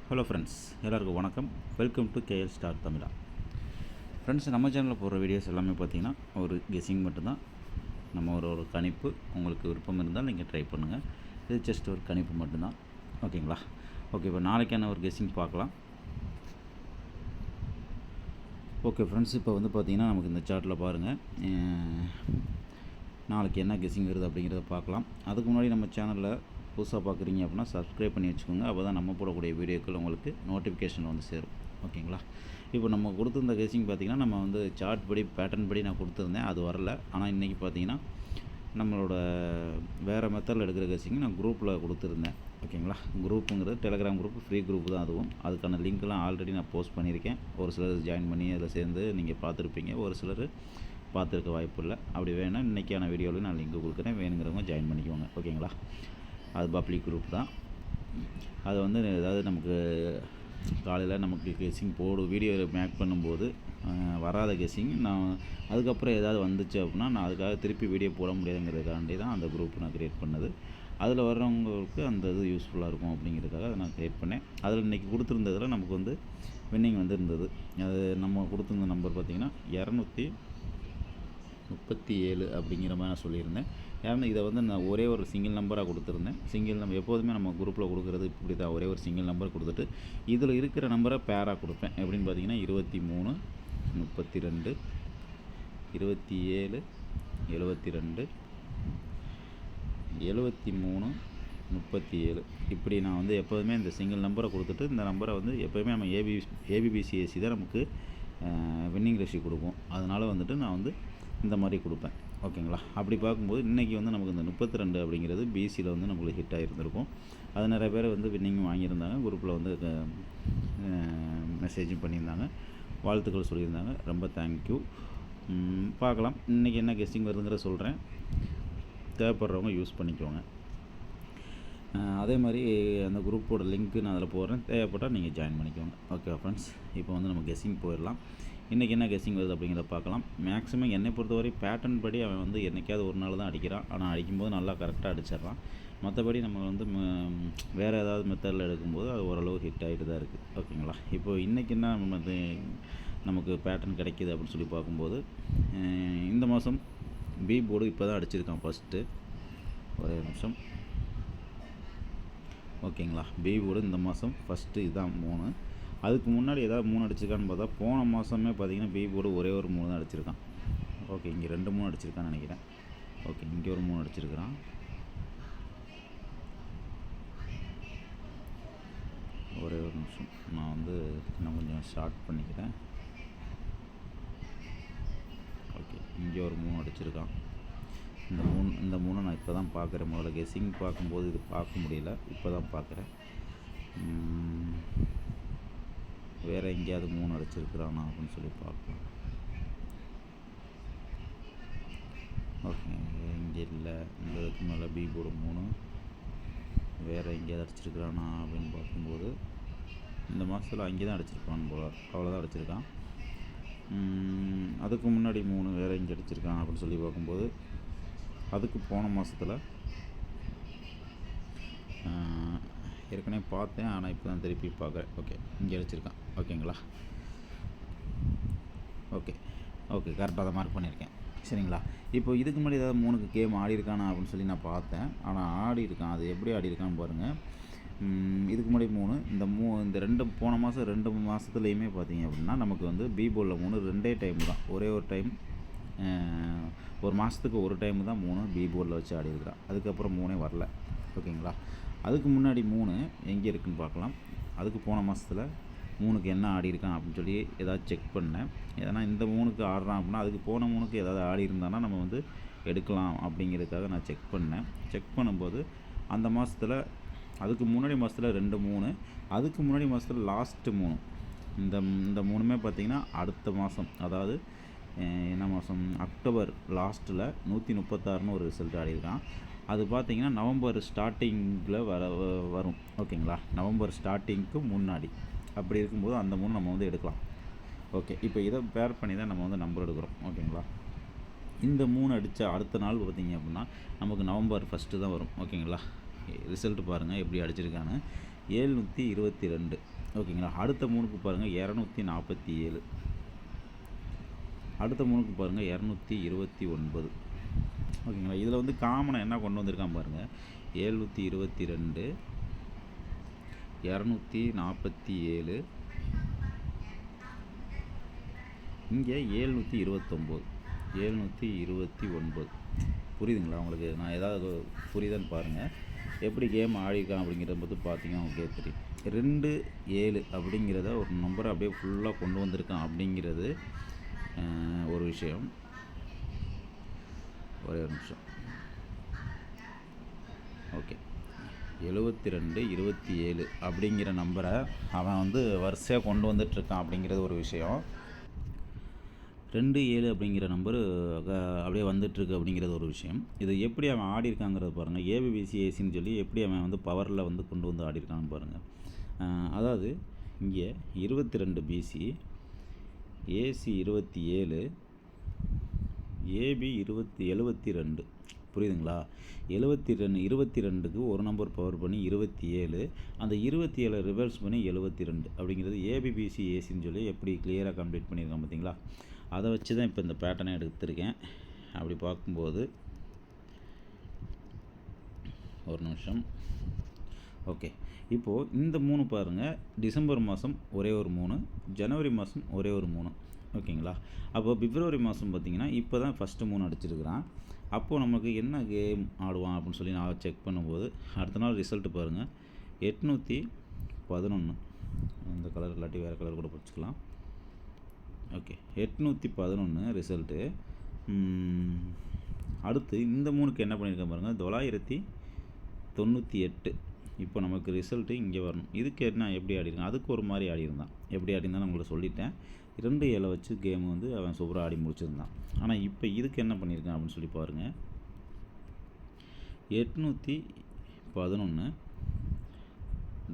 Hello friends, எல்லாருக்கும் வணக்கம். Welcome to KL star Tamizha. Friends, நம்ம சேனலில் போடுற வீடியோஸ் எல்லாமே பார்த்தீங்கன்னா ஒரு கெஸ்ஸிங் மட்டும்தான். நம்ம ஒரு கணிப்பு, உங்களுக்கு விருப்பம் இருந்தால் நீங்கள் ட்ரை பண்ணுங்கள். இது ஜஸ்ட் ஒரு கணிப்பு மட்டும்தான், ஓகேங்களா? ஓகே, இப்போ நாளைக்கான ஒரு கெஸ்ஸிங் பார்க்கலாம். ஓகே ஃப்ரெண்ட்ஸ், இப்போ வந்து பார்த்திங்கன்னா நமக்கு இந்த சார்ட்டில் பாருங்கள், நாளைக்கு என்ன கெஸ்ஸிங் வருது அப்படிங்கிறத பார்க்கலாம். அதுக்கு முன்னாடி நம்ம சேனலில் புதுசாக பார்க்குறீங்க அப்படின்னா சப்ஸ்கிரைப் பண்ணி வச்சுக்கோங்க. அப்போ தான் நம்ம போடக்கூடிய வீடியோக்கள் உங்களுக்கு நோட்டிஃபிகேஷன் வந்து சேரும், ஓகேங்களா? இப்போ நம்ம கொடுத்துருந்த கெஸ்ஸிங் பார்த்திங்கன்னா நம்ம வந்து சார்ட் படி பேட்டர்ன் படி நான் கொடுத்துருந்தேன், அது வரல. ஆனால் இன்றைக்கி பார்த்திங்கன்னா நம்மளோட வேறு மெத்தடில் எடுக்கிற கெஸ்ஸிங் நான் குரூப்பில் கொடுத்துருந்தேன், ஓகேங்களா? குரூப்புங்கிறது டெலகிராம் குரூப், ஃப்ரீ குரூப் தான் அதுவும். அதுக்கான லிங்க்லாம் ஆல்ரெடி நான் போஸ்ட் பண்ணியிருக்கேன். ஒரு சிலர் ஜாயின் பண்ணி அதில் சேர்ந்து நீங்கள் பார்த்துருப்பீங்க, ஒரு சிலர் பார்த்துருக்க வாய்ப்பு இல்லை. அப்படி வேணால் இன்றைக்கான வீடியோவில் நான் லிங்க் கொடுக்குறேன், வேணுங்கிறவங்க ஜாயின் பண்ணிக்குவாங்க, ஓகேங்களா? அது பப்ளிக் குரூப் தான். அது வந்து ஏதாவது நமக்கு காலையில் நமக்கு கெஸ்ஸிங் வீடியோ மேக் பண்ணும்போது வராத கெஸ்ஸிங் நான் அதுக்கப்புறம் ஏதாவது வந்துச்சு அப்படின்னா நான் அதுக்காக திருப்பி வீடியோ போட முடியாதுங்கிறதுக்காண்டி தான் அந்த குரூப் நான் க்ரியேட் பண்ணது. அதில் வர்றவங்களுக்கு அந்த இது யூஸ்ஃபுல்லாக இருக்கும் அப்படிங்கிறதுக்காக அதை நான் க்ரியேட் பண்ணேன். அதில் இன்றைக்கி கொடுத்துருந்ததில் நமக்கு வந்து வின்னிங் வந்து இருந்தது. அது நம்ம கொடுத்துருந்த நம்பர் பார்த்திங்கன்னா 237 அப்படிங்கிற மாதிரி நான் சொல்லியிருந்தேன். ஏன்னா இதை வந்து நான் ஒரே ஒரு சிங்கிள் நம்பராக கொடுத்துருந்தேன். சிங்கிள் நம்பர் எப்போதுமே நம்ம குரூப்பில் கொடுக்குறது இப்படி தான், ஒரே ஒரு சிங்கிள் நம்பர் கொடுத்துட்டு இதில் இருக்கிற நம்பரை பேராக கொடுப்பேன். எப்படின்னு பார்த்தீங்கன்னா 23, 32, 27, 72, 73, 37 இப்படி நான் வந்து எப்போதுமே இந்த சிங்கிள் நம்பரை கொடுத்துட்டு இந்த நம்பரை வந்து எப்போதுமே நம்ம ஏபிபிசிஎஸ்சி தான் நமக்கு வின்னிங் ரேஷியோ கொடுப்போம். அதனால் வந்துட்டு நான் வந்து இந்த மாதிரி கொடுப்பேன், ஓகேங்களா? அப்படி பார்க்கும்போது இன்றைக்கி வந்து நமக்கு இந்த 32 அப்படிங்கிறது பிசியில் வந்து நம்மளுக்கு ஹிட் ஆகிருந்திருக்கும். அது நிறைய பேர் வந்து வின்னிங்கும் வாங்கியிருந்தாங்க. குரூப்பில் வந்து மெசேஜும் பண்ணியிருந்தாங்க, வாழ்த்துக்கள் சொல்லியிருந்தாங்க. ரொம்ப தேங்க்யூ. பார்க்கலாம் இன்றைக்கி என்ன கெஸ்ஸிங் வருதுங்கிற சொல்கிறேன். தேவைப்படுறவங்க யூஸ் பண்ணிக்கோங்க. அதே மாதிரி அந்த குரூப்போட லிங்க்கு நான் அதில் போடுறேன், தேவைப்பட்டால் நீங்கள் ஜாயின் பண்ணிக்கோங்க, ஓகே ஃப்ரெண்ட்ஸ்? இப்போ வந்து நம்ம கெஸ்ஸிங் போயிடலாம். இன்றைக்கி என்ன கெஸ்ஸிங் வருது அப்படிங்கிறத பார்க்கலாம். மேக்ஸிமம் என்னை பொறுத்தவரை பேட்டர்ன் படி அவன் வந்து என்றைக்காவது ஒரு நாள் தான் அடிக்கிறான். ஆனால் அடிக்கும்போது நல்லா கரெக்டாக அடிச்சிட்றான். மற்றபடி நம்ம வந்து வேறு ஏதாவது மெத்தடில் எடுக்கும்போது அது ஓரளவு ஹிட் ஆகிட்டு தான் இருக்குது, ஓகேங்களா? இப்போது இன்றைக்கி என்ன வந்து நமக்கு பேட்டர்ன் கிடைக்கிது அப்படின்னு சொல்லி பார்க்கும்போது இந்த மாதம் பி போர்டு இப்போ தான் அடிச்சிருக்கான் ஃபஸ்ட்டு. ஒரே நிமிஷம், ஓகேங்களா? பி போர்டு இந்த மாதம் ஃபஸ்ட்டு இதுதான் 3. அதுக்கு முன்னாடி ஏதாவது 3 அடிச்சிருக்கான்னு பார்த்தா போன மாதமே பார்த்திங்கன்னா பி போர்டு ஒரே ஒரு 3 தான் அடிச்சிருக்கான். ஓகே, இங்கே 2 3 அடிச்சிருக்கான்னு நினைக்கிறேன். ஓகே, இங்கே ஒரு 3 அடிச்சிருக்கிறான். ஒரே ஒரு நிமிஷம், நான் வந்து இன்னும் கொஞ்சம் ஷார்ட் பண்ணிக்கிறேன். ஓகே, இங்கே ஒரு 3 அடிச்சிருக்கான். இந்த 3 நான் இப்போ தான் பார்க்குறேன். முதல்ல கெஸ்ஸிங் பார்க்கும்போது இது பார்க்க முடியல, இப்போ தான் பார்க்குறேன். வேறு எங்கேயாவது 3 அடிச்சிருக்கிறானா அப்படின்னு சொல்லி பார்க்கலாம். ஓகே, இங்கே இல்லை. இங்கே மேலே பி போர்டு 3. வேறு எங்கேயாவது அடிச்சிருக்கிறானா அப்படின்னு பார்க்கும்போது இந்த மாதத்தில் அங்கே தான் அடிச்சிருப்பான் போல, அவ்வளோதான் அடிச்சிருக்கான். அதுக்கு முன்னாடி 3 வேறு எங்கே அடிச்சிருக்கான் அப்படின்னு சொல்லி பார்க்கும்போது அதுக்கு போன மாதத்தில் ஏற்கனவே பார்த்தேன், ஆனால் இப்போ தான் திருப்பி பார்க்குறேன். ஓகே, இங்கே அடிச்சிருக்கான், ஓகேங்களா? ஓகே, கரெக்டாக தான் மார்க் பண்ணியிருக்கேன், சரிங்களா? இப்போ இதுக்கு முன்னாடி ஏதாவது 3க்கு கேம் ஆடி இருக்கானா அப்படின்னு சொல்லி நான் பார்த்தேன், ஆனால் ஆடி இருக்கான். அது எப்படி ஆடி இருக்கான்னு பாருங்கள். இதுக்கு முன்னாடி 3 இந்த 2 போன மாதம் 2 மாதத்துலேயுமே பார்த்தீங்க அப்படின்னா நமக்கு வந்து பி போர்டில் 3 2 டைம் தான், ஒரே ஒரு டைம், ஒரு மாதத்துக்கு ஒரு டைம் தான் 3 பி போர்டில் வச்சு ஆடி இருக்கிறான். அதுக்கப்புறம் 3 வரல, ஓகேங்களா? அதுக்கு முன்னாடி 3 எங்கே இருக்குதுன்னு பார்க்கலாம். அதுக்கு போன மாதத்தில் 3க்கு என்ன ஆடி இருக்கான் அப்படின்னு சொல்லி ஏதாவது செக் பண்ணேன். ஏன்னா இந்த 3க்கு ஆடுறான் அப்படின்னா அதுக்கு போன 3க்கு ஏதாவது ஆடி இருந்தானா நம்ம வந்து எடுக்கலாம் அப்படிங்கிறதுக்காக நான் செக் பண்ணேன். செக் பண்ணும்போது அந்த மாதத்தில் அதுக்கு முன்னாடி மாதத்தில் 2 3, அதுக்கு முன்னாடி மாதத்தில் லாஸ்ட்டு 3, இந்த 3மே பார்த்திங்கன்னா அடுத்த மாதம், அதாவது என்ன மாதம், அக்டோபர் லாஸ்ட்டில் 136ன்னு ஒரு ரிசல்ட் ஆடிருக்கான். அது பார்த்திங்கன்னா நவம்பர் ஸ்டார்டிங்கில் வரும், ஓகேங்களா? நவம்பர் ஸ்டார்டிங்க்கு முன்னாடி அப்படி இருக்கும்போது அந்த 3 நம்ம வந்து எடுக்கலாம். ஓகே, இப்போ இதை பேர் பண்ணி தான் நம்ம வந்து நம்பர் எடுக்கிறோம், ஓகேங்களா? இந்த 3 அடித்த அடுத்த நாள் பார்த்திங்க அப்படின்னா நமக்கு நவம்பர் 1 தான் வரும், ஓகேங்களா? ரிசல்ட் பாருங்கள் எப்படி அடிச்சிருக்கான்னு. 722 ஓகேங்களா. அடுத்த 3க்கு பாருங்கள் 247. அடுத்த 3க்கு பாருங்கள் 229. ஓகேங்களா. இதில் வந்து காமனாக என்ன கொண்டு வந்திருக்கான் பாருங்கள், 722, 247, இங்கே 729. புரியுதுங்களா உங்களுக்கு? நான் ஏதாவது புரியுதான்னு பாருங்கள். எப்படி கேம் ஆடிருக்கான் அப்படிங்கிறத பற்றி பார்த்தீங்கன்னா உங்களுக்கு தெரியும். 2 7 அப்படிங்கிறத ஒரு நம்பரை அப்படியே ஃபுல்லாக கொண்டு வந்திருக்கான் அப்படிங்கிறது ஒரு விஷயம். ஒரே ஒரு நிமிஷம். ஓகே, 72 27 அப்படிங்கிற நம்பரை அவன் வந்து வரிசையாக கொண்டு வந்துட்டுருக்கான் அப்படிங்கிறது ஒரு விஷயம். 2 7 அப்படிங்கிற நம்பரு அப்படியே வந்துட்டுருக்கு அப்படிங்கிறது ஒரு விஷயம். இது எப்படி அவன் ஆடிருக்காங்கிறது பாருங்கள். ஏபிபிசிஏசின்னு சொல்லி எப்படி அவன் வந்து பவரில் வந்து கொண்டு வந்து ஆடிருக்கான்னு பாருங்கள். அதாவது இங்கே 22 பிசி, ஏசி 27, ஏபி 72. புரியுதுங்களா? 22க்கு ஒரு நம்பர் பவர் பண்ணி 27, அந்த 27 ரிவர்ஸ் பண்ணி 72 அப்படிங்கிறது ஏபிபிசி ஏசின்னு சொல்லி எப்படி கிளியராக கம்ப்ளீட் பண்ணியிருக்கான் பார்த்தீங்களா? அதை வச்சு தான் இப்போ இந்த பேட்டர்னை எடுத்திருக்கேன். அப்படி பார்க்கும்போது ஒரு நிமிஷம். ஓகே, இப்போது இந்த 3 பாருங்கள். டிசம்பர் மாதம் ஒரே ஒரு 3, ஜனவரி மாதம் ஒரே ஒரு 3. ஓகேங்களா. அப்போது பிப்ரவரி மாதம் பார்த்திங்கன்னா இப்போ தான் ஃபஸ்ட்டு 3 அடிச்சிருக்கிறான். அப்போது நமக்கு என்ன கேம் ஆடுவான் அப்படின்னு சொல்லி நான் செக் பண்ணும்போது அடுத்த நாள் ரிசல்ட்டு பாருங்கள், 811. இந்த கலர் இல்லாட்டி வேறு கலர் கூட பிடிச்சிக்கலாம். Okay, 811 result. அடுத்து இந்த 3க்கு என்ன பண்ணியிருக்கேன் பாருங்கள், 998. இப்போ நமக்கு ரிசல்ட்டு இங்கே வரணும். இதுக்கு என்ன எப்படி ஆடிருக்கான், அதுக்கு ஒரு மாதிரி ஆடிருந்தான். எப்படி ஆடிருந்தான் நான் உங்களுக்கு சொல்லிட்டேன். 2 7 வச்சு கேம் வந்து அவன் சூப்பராக ஆடி முடிச்சிருந்தான். ஆனால் இப்போ இதுக்கு என்ன பண்ணியிருக்கான் அப்படின்னு சொல்லி பாருங்கள், 811,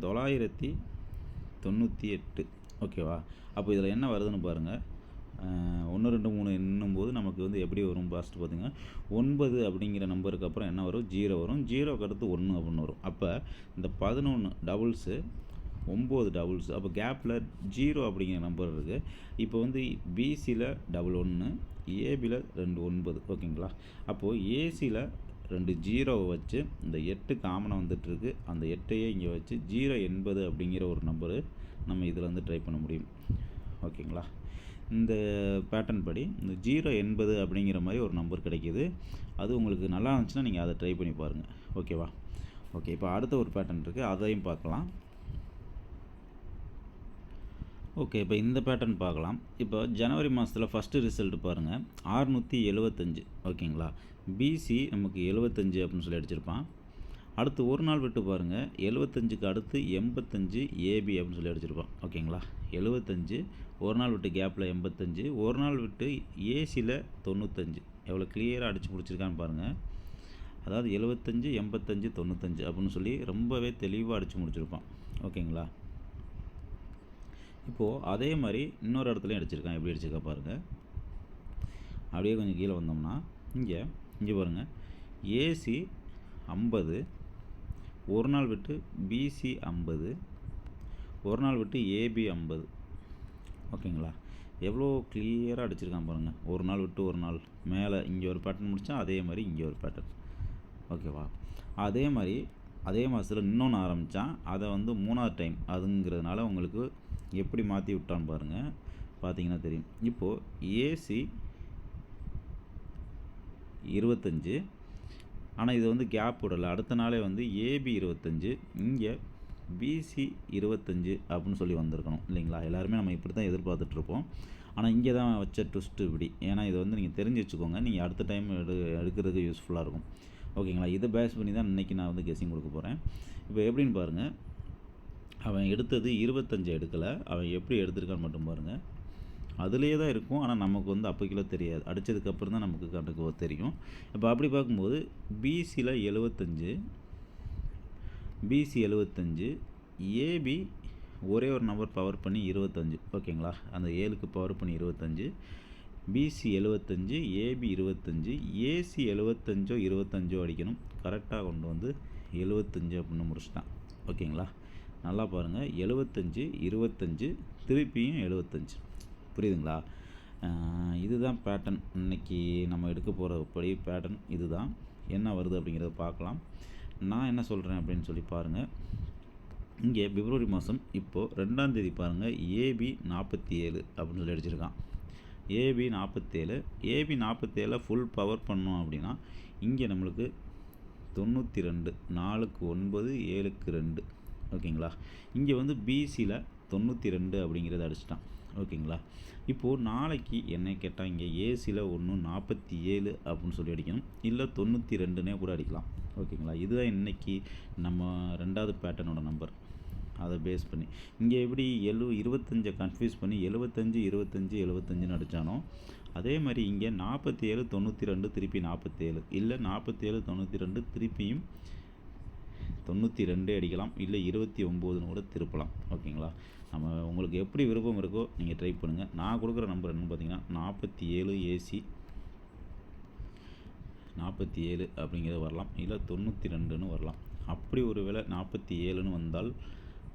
998. ஓகேவா. அப்போ இதில் என்ன வருதுன்னு பாருங்கள். 1 2 3 என்னும்போது நமக்கு வந்து எப்படி வரும் பாஸ்ட் பார்த்திங்கன்னா 9 அப்படிங்கிற நம்பருக்கு அப்புறம் என்ன வரும், 0 வரும். 0க்கு அடுத்து 1 அப்படின்னு வரும். அப்போ இந்த 11 டபுள்ஸு, 9 டபுள்ஸு, அப்போ கேப்பில் 0 அப்படிங்கிற நம்பர் இருக்குது. இப்போ வந்து பிசியில் 11, ஏபியில் 2 9. ஓகேங்களா. அப்போது ஏசியில் 2 0 வச்சு இந்த 8 காமனாக வந்துட்டுருக்கு. அந்த 8ஐயே இங்கே வச்சு 080 அப்படிங்கிற ஒரு நம்பரு நம்ம இதில் வந்து ட்ரை பண்ண முடியும். ஓகேங்களா. இந்த பேட்டர்ன் படி இந்த 080 அப்படிங்கிற மாதிரி ஒரு நம்பர் கிடைக்கிது. அது உங்களுக்கு நல்லா இருந்துச்சுன்னா நீங்கள் அதை ட்ரை பண்ணி பாருங்கள். ஓகேவா. ஓகே, இப்போ அடுத்த ஒரு பேட்டர்ன் இருக்குது, அதையும் பார்க்கலாம். ஓகே, இப்போ இந்த பேட்டர்ன் பார்க்கலாம். இப்போ ஜனவரி மாதத்தில் ஃபஸ்ட்டு ரிசல்ட் பாருங்கள், 675. ஓகேங்களா. பிசி நமக்கு 75 அப்படின்னு சொல்லி அடிச்சிருப்பான். அடுத்து ஒரு நாள் விட்டு பாருங்கள், 75க்கு அடுத்து 85 ஏபி அப்படின்னு சொல்லி அடிச்சிருப்பான். ஓகேங்களா. 75, ஒரு நாள் விட்டு கேப்பில் 85, ஒரு நாள் விட்டு ஏசியில் 95. எவ்வளோ கிளியராக அடித்து முடிச்சிருக்கான்னு பாருங்கள். அதாவது 75 85 95 அப்படின்னு சொல்லி ரொம்பவே தெளிவாக அடித்து முடிச்சிருப்பான். ஓகேங்களா. இப்போது அதே மாதிரி இன்னொரு இடத்துலையும் அடிச்சிருக்கான். எப்படி அடிச்சிருக்கா பாருங்கள். அப்படியே கொஞ்சம் கீழே வந்தோம்னா இங்கே பாருங்கள், ஏசி 50, ஒரு நாள் விட்டு பிசி 50, ஒரு நாள் விட்டு ஏபி 50. ஓகேங்களா. எவ்வளோ கிளியராக அடிச்சிருக்கான் பாருங்கள். ஒரு நாள் விட்டு ஒரு நாள் மேலே இங்கே ஒரு பேட்டர்ன் முடித்தா அதே மாதிரி இங்கே ஒரு பேட்டர்ன். ஓகேவா. அதே மாதிரி அதே மாதத்தில் இன்னொன்று ஆரம்பித்தான். அதை வந்து 3வது டைம் அதுங்கிறதுனால உங்களுக்கு எப்படி மாற்றி விட்டான்னு பாருங்கள், பார்த்தீங்கன்னா தெரியும். இப்போது ஏசி 25, ஆனால் இது வந்து கேப் விடலை. அடுத்த நாளே வந்து ஏபி 25, இங்கே பிசி 25 அப்படின்னு சொல்லி வந்திருக்கணும் இல்லைங்களா. எல்லாருமே நம்ம இப்படி தான் எதிர்பார்த்துட்ருப்போம். ஆனால் இங்கே தான் வச்ச ட்விஸ்ட்டு இப்படி. ஏன்னா இதை வந்து நீங்கள் தெரிஞ்சு வச்சுக்கோங்க, நீங்கள் அடுத்த டைம் எடுக்கிறதுக்கு யூஸ்ஃபுல்லாக இருக்கும். ஓகேங்களா. இதை பேஸ் பண்ணி தான் இன்றைக்கி நான் வந்து கெஸ்ஸிங் கொடுக்க போகிறேன். இப்போ எப்படின்னு பாருங்கள், அவன் எடுத்தது 25 எடுக்கலை. அவன் எப்படி எடுத்திருக்கான்னு மட்டும் பாருங்கள். அதுலேயே தான் இருக்கும், ஆனால் நமக்கு வந்து அப்போக்கில் தெரியாது. அடித்ததுக்கப்புறம் தான் நமக்கு கணக்கு தெரியும். இப்போ அப்படி பார்க்கும்போது பிசியில் 75, பிசி 75, ஏபி ஒரே ஒரு நம்பர் பவர் பண்ணி 25. ஓகேங்களா. அந்த 7க்கு பவர் பண்ணி 25, பிசி 75, ஏபி 25, ஏசி 75 25 அடிக்கணும். கரெக்டாக கொண்டு வந்து 75 அப்படின்னு முடிச்சுட்டான். ஓகேங்களா. நல்லா பாருங்கள், 75 25 திருப்பியும் 75. புரியுதுங்களா? இதுதான் பேட்டர்ன். இன்றைக்கி நம்ம எடுக்க போகிற பேட்டர்ன் இதுதான். என்ன வருது அப்படிங்கிறத பார்க்கலாம். நான் என்ன சொல்கிறேன் அப்படின்னு சொல்லி பாருங்கள். இங்கே பிப்ரவரி மாதம் இப்போது 2ஆம் தேதி பாருங்கள், ஏபி 47 அப்படின்னு சொல்லி அடிச்சிருக்கான். ஏபி 47 ஏபி 47 ஃபுல் பவர் பண்ணோம் அப்படின்னா இங்கே நம்மளுக்கு 92 4க்கு 9 7க்கு 2. ஓகேங்களா? இங்கே வந்து பிசியில் 92 அப்படிங்கிறத அடிச்சிட்டான். ஓகேங்களா? இப்போது நாளைக்கு என்னை கேட்டால் இங்கே ஏசியில் 47 அப்படின்னு சொல்லி அடிக்கணும், இல்லை 92னே கூட அடிக்கலாம். ஓகேங்களா? இதுதான் இன்றைக்கி நம்ம 2வது பேட்டர்னோட நம்பர். அதை பேஸ் பண்ணி இங்கே எப்படி 25 கன்ஃபியூஸ் பண்ணி 75 25 75ன்னு அடித்தானோ அதே மாதிரி இங்கே 47 92 திருப்பி 47, இல்லை 47 92 திருப்பியும் 92 அடிக்கலாம், இல்லை 29ன்னு கூட திருப்பலாம். ஓகேங்களா? நம்ம உங்களுக்கு எப்படி விருப்பம் இருக்கோ நீங்கள் ட்ரை பண்ணுங்கள். நான் கொடுக்குற நம்பர் என்னென்னு பார்த்தீங்கன்னா 47 ஏசி 47 அப்படிங்கிறது வரலாம், இல்லை 92ன்னு வரலாம். அப்படி ஒரு வேளை 47ன்னு வந்தால்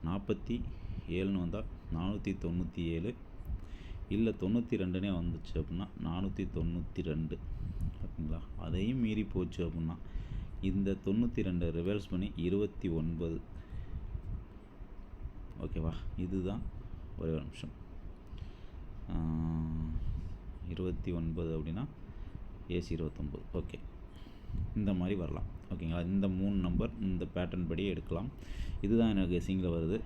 47ன்னு வந்தால் 497, இல்லை 92னே வந்துச்சு அப்படின்னா 492. ஓகேங்களா? அதையும் மீறி போச்சு அப்படின்னா இந்த 92 ரிவர்ஸ் பண்ணி 29. ஓகேவா? இதுதான் ஒரே ஒரு நிமிஷம். 29 அப்படின்னா ஏசி 29. ஓகே, இந்த மாதிரி வரலாம். ஓகேங்களா? இந்த 3 நம்பர் இந்த பேட்டர்ன் படி எடுக்கலாம். இதுதான் எனக்கு கெஸ்ஸிங்கில் வருது.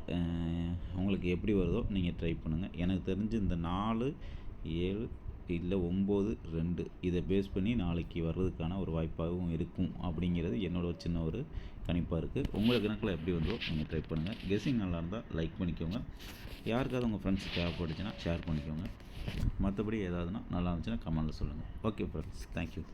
உங்களுக்கு எப்படி வருதோ நீங்கள் ட்ரை பண்ணுங்கள். எனக்கு தெரிஞ்சு இந்த 4 7 இல்லை 9 2 இதை பேஸ் பண்ணி நாளைக்கு வர்றதுக்கான ஒரு வாய்ப்பாகவும் இருக்கும் அப்படிங்கிறது என்னோட சின்ன ஒரு கணிப்பாக இருக்குது. உங்களுக்கு கணக்கில் எப்படி வந்தோ நீங்கள் ட்ரை பண்ணுங்கள். கெஸ்ஸிங் நல்லா இருந்தால் லைக் பண்ணிக்கோங்க. யாருக்காவது உங்கள் ஃப்ரெண்ட்ஸ் தேவைப்பட்டுச்சுன்னா ஷேர் பண்ணிக்கோங்க. மற்றபடி ஏதாவதுனா நல்லா இருந்துச்சுன்னா கமெண்ட்டில் சொல்லுங்கள். Okay friends, thank you.